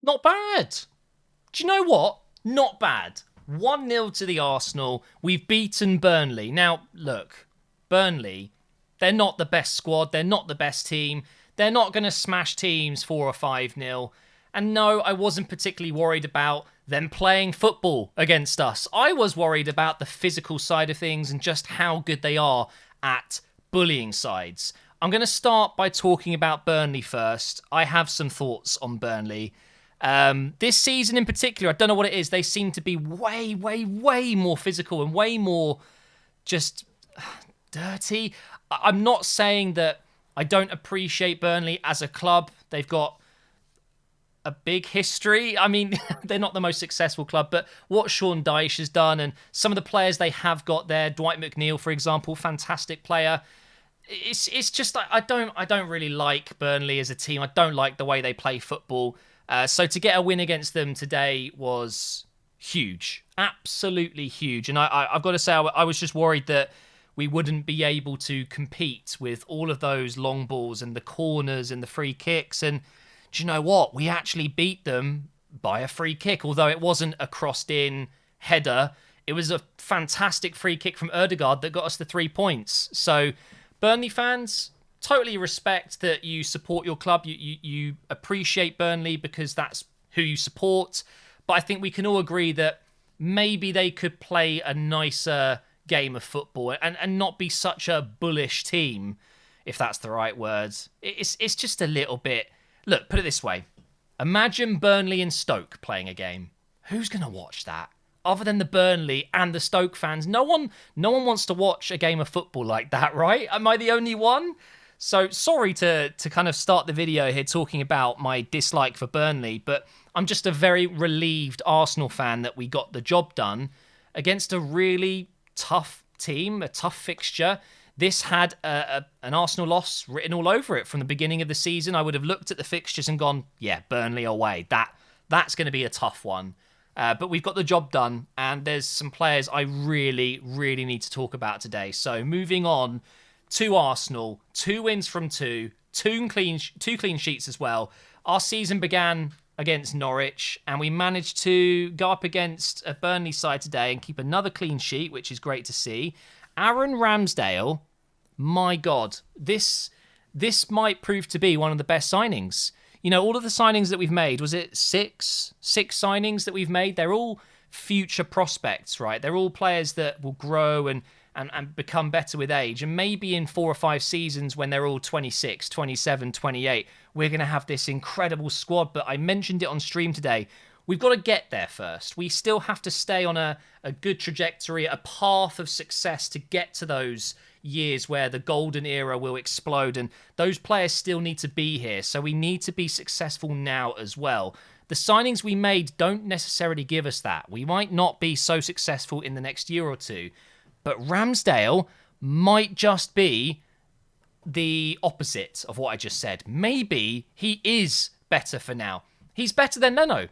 Not bad. Do you know what? Not bad. 1-0 to the Arsenal. We've beaten Burnley. Now, look, Burnley, they're not the best squad. They're not the best team. They're not going to smash teams 4 or 5-0. And no, I wasn't particularly worried about them playing football against us. I was worried about the physical side of things and just how good they are at bullying sides. I'm going to start by talking about Burnley first. I have some thoughts on Burnley. This season in particular, I don't know what it is. They seem to be way, way, way more physical and way more just dirty. I'm not saying that I don't appreciate Burnley as a club. They've got a big history. I mean, they're not the most successful club, but what Sean Dyche has done and some of the players they have got there, Dwight McNeil, for example, fantastic player. It's just I don't really like Burnley as a team. I don't like the way they play football. So to get a win against them today was huge, absolutely huge. And I've got to say, I was just worried that we wouldn't be able to compete with all of those long balls and the corners and the free kicks. And do you know what? We actually beat them by a free kick, although it wasn't a crossed-in header. It was a fantastic free kick from Ødegaard that got us the 3 points. So Burnley fans, totally respect that you support your club. You appreciate Burnley because that's who you support. But I think we can all agree that maybe they could play a nicer game of football and not be such a bullish team, if that's the right word. It's just a little bit... Look, put it this way. Imagine Burnley and Stoke playing a game. Who's going to watch that? Other than the Burnley and the Stoke fans, no one wants to watch a game of football like that, right? Am I the only one? So sorry to kind of start the video here talking about my dislike for Burnley, but I'm just a very relieved Arsenal fan that we got the job done against a really tough team, a tough fixture. This had an Arsenal loss written all over it from the beginning of the season. I would have looked at the fixtures and gone, yeah, Burnley away. That's going to be a tough one. But we've got the job done, and there's some players I really, really need to talk about today. So moving on to Arsenal, 2 wins from 2 clean sheets as well. Our season began against Norwich, and we managed to go up against a Burnley side today and keep another clean sheet, which is great to see. Aaron Ramsdale, my God, this might prove to be one of the best signings. You know, all of the signings that we've made, was it six signings that we've made? They're all future prospects, right? They're all players that will grow and become better with age. And maybe in 4 or 5 seasons when they're all 26, 27, 28, we're going to have this incredible squad. But I mentioned it on stream today. We've got to get there first. We still have to stay on a good trajectory, a path of success to get to those years where the golden era will explode. And those players still need to be here. So we need to be successful now as well. The signings we made don't necessarily give us that. We might not be so successful in the next year or two. But Ramsdale might just be the opposite of what I just said. Maybe he is better for now. He's better than Leno.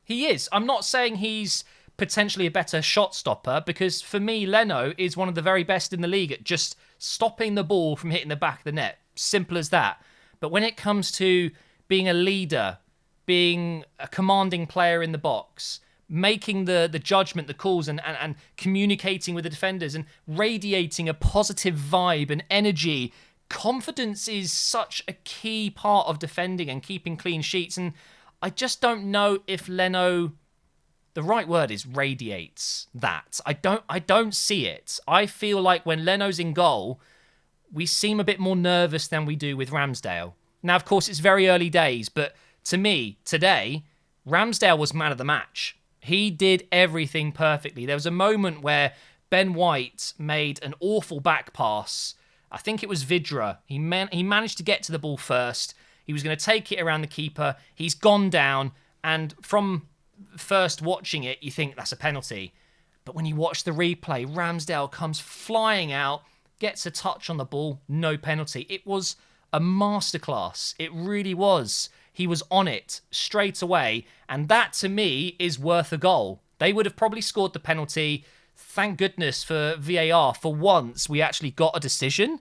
He is. I'm not saying he's potentially a better shot stopper, because for me, Leno is one of the very best in the league at just stopping the ball from hitting the back of the net. Simple as that. But when it comes to being a leader, being a commanding player in the box, making the judgment, the calls, and communicating with the defenders and radiating a positive vibe and energy, confidence is such a key part of defending and keeping clean sheets. And I just don't know if Leno, the right word is radiates that. I don't see it. I feel like when Leno's in goal, we seem a bit more nervous than we do with Ramsdale. Now, of course, it's very early days, but to me, today, Ramsdale was man of the match. He did everything perfectly. There was a moment where Ben White made an awful back pass. I think it was Vidra. He managed to get to the ball first. He was going to take it around the keeper. He's gone down. And from first watching it, you think that's a penalty. But when you watch the replay, Ramsdale comes flying out, gets a touch on the ball, no penalty. It was a masterclass. It really was. He was on it straight away. And that, to me, is worth a goal. They would have probably scored the penalty. Thank goodness for VAR. For once, we actually got a decision.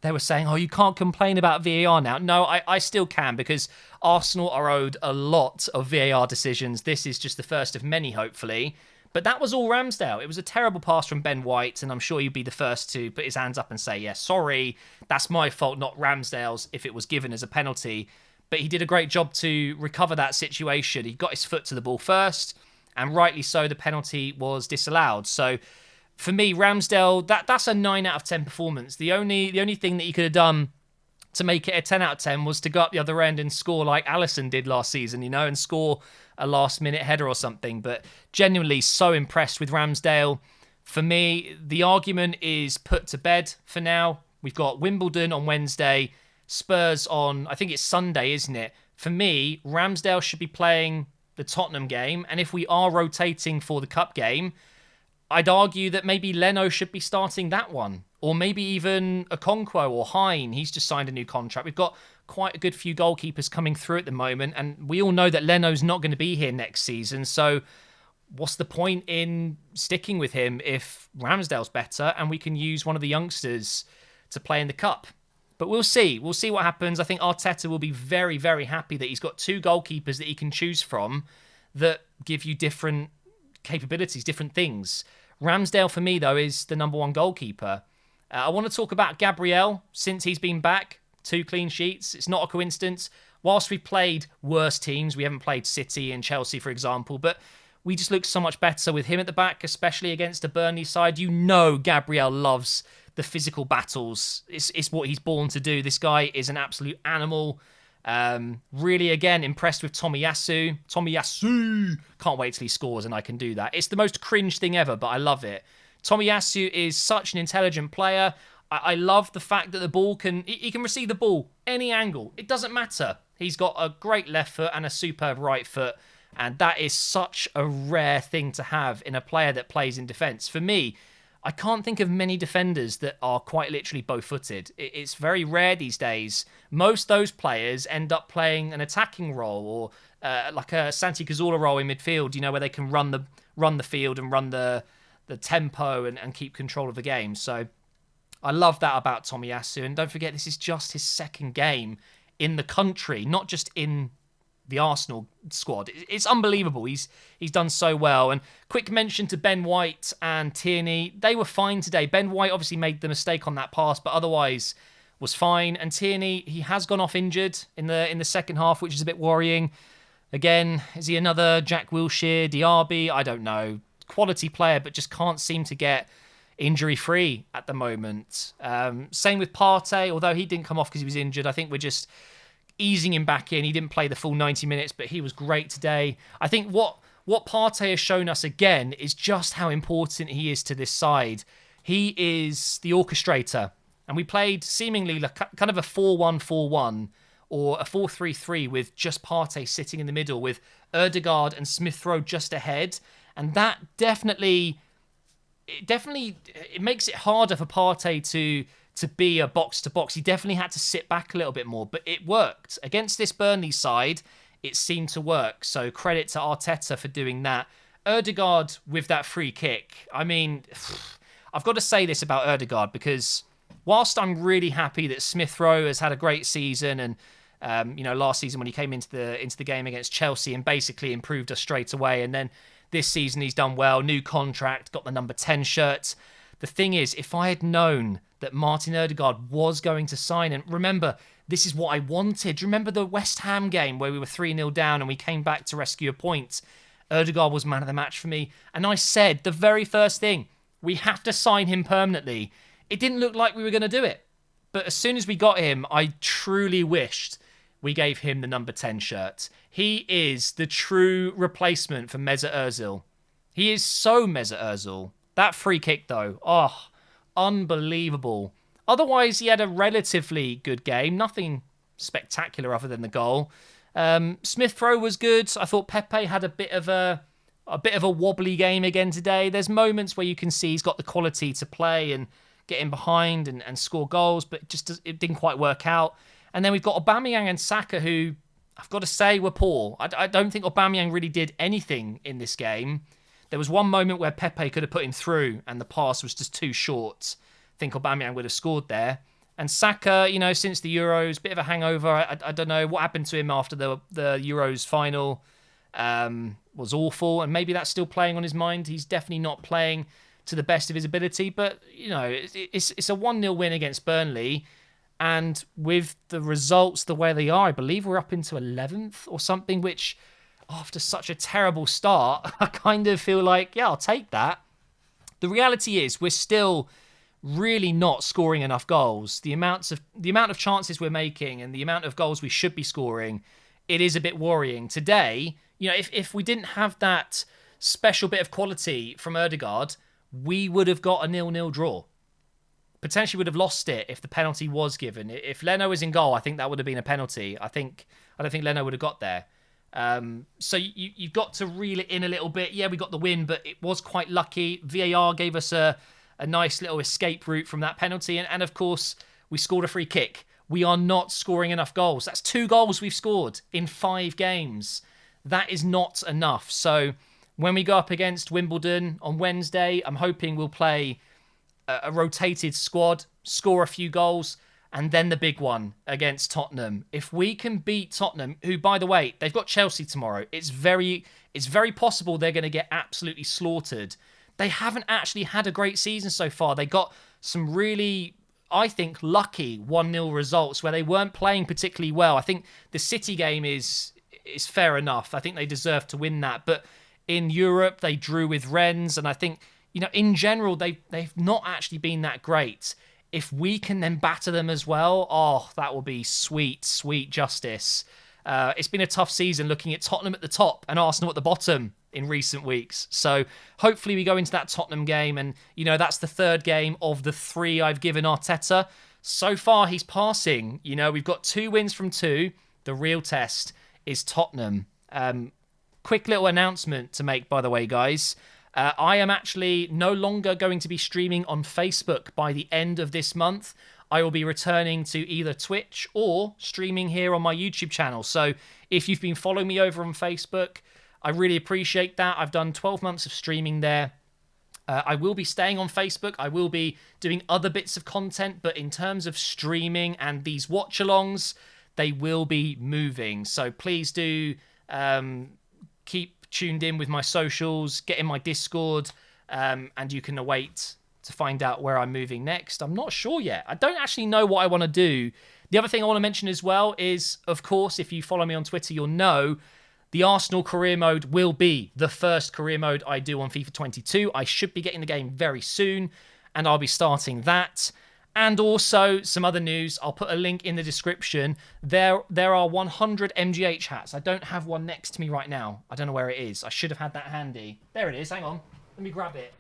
they were saying, oh, you can't complain about VAR now. No, I still can, because Arsenal are owed a lot of VAR decisions. This is just the first of many, hopefully. But that was all Ramsdale. It was a terrible pass from Ben White, and I'm sure you'd be the first to put his hands up and say, yeah, sorry, that's my fault, not Ramsdale's, if it was given as a penalty. But he did a great job to recover that situation. He got his foot to the ball first, and rightly so, the penalty was disallowed. So for me, Ramsdale, that's a 9 out of 10 performance. The only thing that he could have done to make it a 10 out of 10 was to go up the other end and score like Alisson did last season, and score a last-minute header or something. But genuinely so impressed with Ramsdale. For me, the argument is put to bed for now. We've got Wimbledon on Wednesday, Spurs on, I think it's Sunday, isn't it? For me, Ramsdale should be playing the Tottenham game, and if we are rotating for the cup game, I'd argue that maybe Leno should be starting that one. Or maybe even Okonkwo or Hine. He's just signed a new contract. We've got quite a good few goalkeepers coming through at the moment, and we all know that Leno's not going to be here next season. So what's the point in sticking with him if Ramsdale's better and we can use one of the youngsters to play in the cup? But we'll see. We'll see what happens. I think Arteta will be very, very happy that he's got two goalkeepers that he can choose from that give you different capabilities, different things. Ramsdale, for me, though, is the number one goalkeeper. I want to talk about Gabriel since he's been back. 2 clean sheets. It's not a coincidence. Whilst we've played worse teams, we haven't played City and Chelsea, for example, but we just look so much better with him at the back, especially against a Burnley side. Gabriel loves the physical battles. It's what he's born to do. This guy is an absolute animal. Really, again, impressed with Tomiyasu. Tomiyasu! Can't wait till he scores and I can do that. It's the most cringe thing ever, but I love it. Tomiyasu is such an intelligent player. I love the fact that the ball he can receive the ball any angle. It doesn't matter. He's got a great left foot and a superb right foot, and that is such a rare thing to have in a player that plays in defence. For me, I can't think of many defenders that are quite literally bow-footed. It's very rare these days. Most of those players end up playing an attacking role, or like a Santi Cazorla role in midfield, where they can run the field and run the tempo and keep control of the game. So I love that about Tomiyasu. And don't forget, this is just his second game in the country, not just in the Arsenal squad. It's unbelievable. He's done so well. And quick mention to Ben White and Tierney. They were fine today. Ben White obviously made the mistake on that pass, but otherwise was fine. And Tierney, he has gone off injured in the second half, which is a bit worrying. Again, is he another Jack Wilshere, Diaby? I don't know. Quality player, but just can't seem to get injury-free at the moment. Same with Partey, although he didn't come off because he was injured. I think we're just easing him back in. He didn't play the full 90 minutes, but he was great today. I think what Partey has shown us again is just how important he is to this side. He is the orchestrator. And we played seemingly like kind of a 4-1-4-1 or a 4-3-3 with just Partey sitting in the middle with Ødegaard and Smith Rowe just ahead. And that definitely makes it harder for Partey to be a box-to-box. He definitely had to sit back a little bit more, but it worked. Against this Burnley side, it seemed to work. So credit to Arteta for doing that. Ødegaard with that free kick. I mean, I've got to say this about Ødegaard because whilst I'm really happy that Smith Rowe has had a great season and last season when he came into the game against Chelsea and basically improved us straight away, and then this season he's done well, new contract, got the number 10 shirt. The thing is, if I had known that Martin Ødegaard was going to sign, and remember, this is what I wanted. Remember the West Ham game where we were 3-0 down and we came back to rescue a point? Ødegaard was man of the match for me. And I said, the very first thing, we have to sign him permanently. It didn't look like we were going to do it. But as soon as we got him, I truly wished we gave him the number 10 shirt. He is the true replacement for Mesut Ozil. He is so Mesut Ozil. That free kick, though, unbelievable. Otherwise, he had a relatively good game. Nothing spectacular other than the goal. Smith Rowe was good. I thought Pepe had a bit of a wobbly game again today. There's moments where you can see he's got the quality to play and get in behind and score goals, but it didn't quite work out. And then we've got Aubameyang and Saka, who I've got to say were poor. I don't think Aubameyang really did anything in this game. There was one moment where Pepe could have put him through and the pass was just too short. I think Aubameyang would have scored there. And Saka, since the Euros, bit of a hangover. I don't know what happened to him after the Euros final. Was awful, and maybe that's still playing on his mind. He's definitely not playing to the best of his ability, but it's a 1-0 win against Burnley, and with the results the way they are, I believe we're up into 11th or something, which after such a terrible start, I kind of feel like, yeah, I'll take that. The reality is we're still really not scoring enough goals. The amount of chances we're making and the amount of goals we should be scoring, it is a bit worrying. Today, if we didn't have that special bit of quality from Ødegaard, we would have got a 0-0 draw. Potentially would have lost it if the penalty was given. If Leno was in goal, I think that would have been a penalty. I don't think Leno would have got there. So you've got to reel it in a little bit. Yeah, we got the win, but it was quite lucky. VAR gave us a nice little escape route from that penalty. And of course, we scored a free kick. We are not scoring enough goals. That's 2 goals we've scored in 5 games. That is not enough. So when we go up against Wimbledon on Wednesday, I'm hoping we'll play a rotated squad, score a few goals, and then the big one against Tottenham. If we can beat Tottenham, who, by the way, they've got Chelsea tomorrow, it's very possible they're going to get absolutely slaughtered. They haven't actually had a great season so far. They got some really, I think, lucky 1-0 results where they weren't playing particularly well. I think the City game is fair enough. I think they deserve to win that. But in Europe, they drew with Rennes, and I think, in general, they've not actually been that great. If we can then batter them as well, that will be sweet, sweet justice. It's been a tough season looking at Tottenham at the top and Arsenal at the bottom in recent weeks. So hopefully we go into that Tottenham game, and, that's the 3rd game of the 3 I've given Arteta. So far, he's passing. We've got 2 wins from 2. The real test is Tottenham. Quick little announcement to make, by the way, guys. I am actually no longer going to be streaming on Facebook by the end of this month. I will be returning to either Twitch or streaming here on my YouTube channel. So if you've been following me over on Facebook, I really appreciate that. I've done 12 months of streaming there. I will be staying on Facebook. I will be doing other bits of content, but in terms of streaming and these watch-alongs, they will be moving. So please do keep tuned in with my socials, get in my Discord, and you can await to find out where I'm moving next. I'm not sure yet. I don't actually know what I want to do. The other thing I want to mention as well is, of course, if you follow me on Twitter, you'll know the Arsenal career mode will be the first career mode I do on FIFA 22. I should be getting the game very soon, and I'll be starting that. And also, some other news, I'll put a link in the description. There are 100 MGH hats. I don't have one next to me right now. I don't know where it is. I should have had that handy. There it is. Hang on. Let me grab it.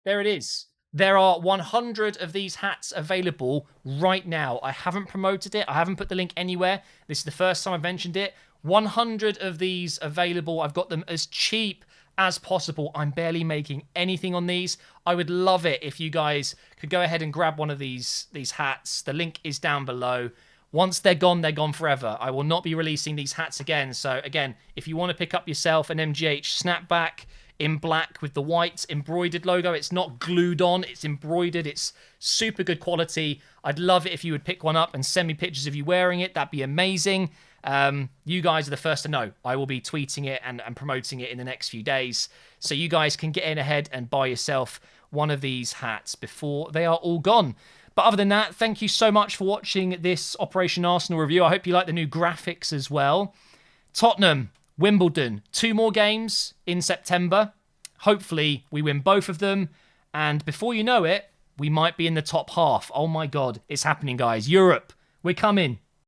There it is. There are 100 of these hats available right now. I haven't promoted it. I haven't put the link anywhere. This is the first time I've mentioned it. 100 of these available. I've got them as cheap as possible. I'm barely making anything on these. I would love it if you guys could go ahead and grab one of these hats. The link is down below. Once they're gone forever. I will not be releasing these hats again. So again, if you want to pick up yourself an MGH snapback in black with the white embroidered logo, it's not glued on, it's embroidered, it's super good quality. I'd love it if you would pick one up and send me pictures of you wearing it. That'd be amazing. You guys are the first to know. I will be tweeting it and promoting it in the next few days. So you guys can get in ahead and buy yourself one of these hats before they are all gone. But other than that, thank you so much for watching this Operation Arsenal review. I hope you like the new graphics as well. Tottenham, Wimbledon, 2 more games in September. Hopefully we win both of them. And before you know it, we might be in the top half. Oh my God, it's happening, guys. Europe, we're coming.